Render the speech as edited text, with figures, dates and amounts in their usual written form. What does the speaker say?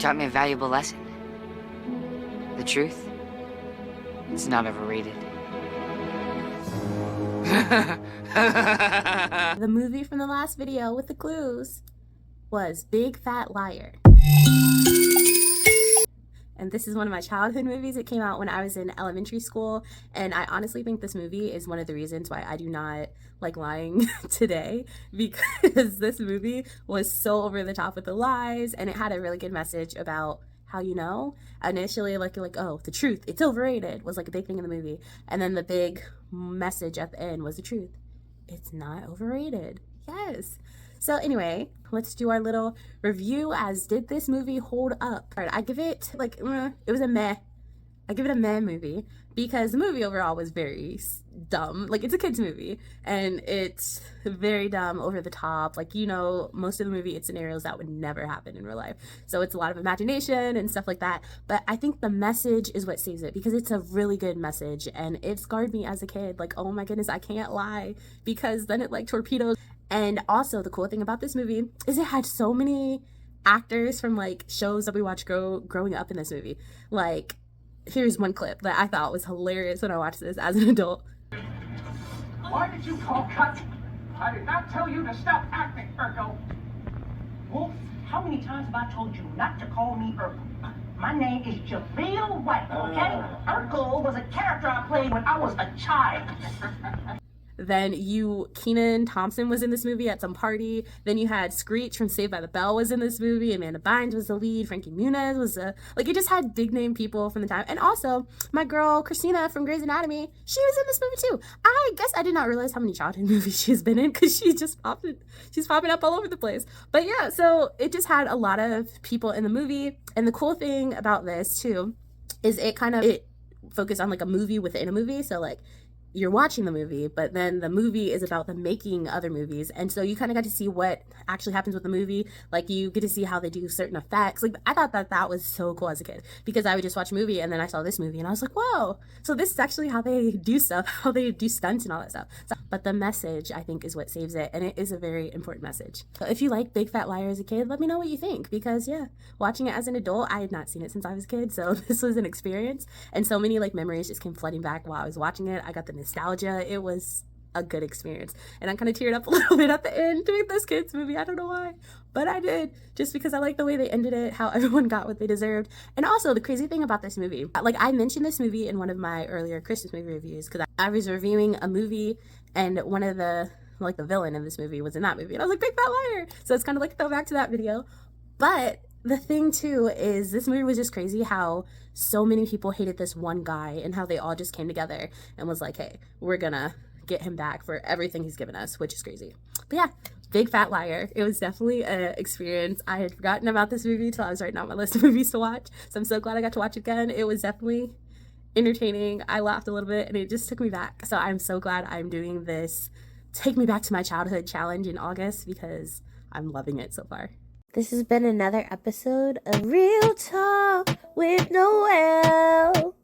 taught me a valuable lesson. The truth, it's not overrated. The movie from the last video with the clues was Big Fat Liar. And this is one of my childhood movies. It came out when I was in elementary school. And I honestly think this movie is one of the reasons why I do not like lying today, because this movie was so over the top with the lies, and it had a really good message about how, you know, initially like oh, the truth, it's overrated, was like a big thing in the movie. And then the big message at the end was the truth, it's not overrated. Yes. So anyway, let's do our little review as did this movie hold up. All right, I give it like, it was a meh. I give it a meh movie because the movie overall was very dumb. Like, it's a kid's movie and it's very dumb, over the top. Like, you know, most of the movie, it's scenarios that would never happen in real life. So it's a lot of imagination and stuff like that. But I think the message is what saves it, because it's a really good message and it scarred me as a kid. Like, oh my goodness, I can't lie, because then it like torpedoes. And also the cool thing about this movie is it had so many actors from like shows that we watched growing up in this movie. Like, here's one clip that I thought was hilarious when I watched this as an adult. Why did you call cut? I did not tell you to stop acting, Urkel. Wolf, how many times have I told you not to call me Urkel? My name is Javale White, okay? Urkel was a character I played when I was a child. Then Kenan Thompson was in this movie at some party. Then you had Screech from Saved by the Bell was in this movie. Amanda Bynes was the lead. Frankie Muniz was like, it just had big name people from the time. And also my girl Christina from Grey's Anatomy, she was in this movie too. I guess I did not realize how many childhood movies she's been in, because she's popping up all over the place. But yeah, so it just had a lot of people in the movie. And the cool thing about this too is it focused on like a movie within a movie. So like, you're watching the movie, but then the movie is about them making other movies. And so you kind of got to see what actually happens with the movie. Like, you get to see how they do certain effects. Like, I thought that was so cool as a kid, because I would just watch a movie and then I saw this movie and I was like, whoa, so this is actually how they do stuff, how they do stunts and all that stuff. But the message, I think, is what saves it. And it is a very important message. So if you like Big Fat Liar as a kid, let me know what you think, because yeah, watching it as an adult, I had not seen it since I was a kid. So this was an experience. And so many like memories just came flooding back while I was watching it. I got the nostalgia. It was a good experience, and I kind of teared up a little bit at the end doing this kids movie. I don't know why, but I did, just because I like the way they ended it, how everyone got what they deserved. And also the crazy thing about this movie, like, I mentioned this movie in one of my earlier Christmas movie reviews, because I was reviewing a movie and one of the villain in this movie was in that movie, and I was like, Big Fat Liar. So it's kind of like a throwback to that video. But the thing too is this movie was just crazy how so many people hated this one guy, and how they all just came together and was like, hey, we're gonna get him back for everything he's given us, which is crazy. But yeah, Big Fat Liar. It was definitely an experience. I had forgotten about this movie until I was writing out my list of movies to watch. So I'm so glad I got to watch it again. It was definitely entertaining. I laughed a little bit and it just took me back. So I'm so glad I'm doing this Take Me Back to My Childhood challenge in August, because I'm loving it so far. This has been another episode of Real Talk with Noelle.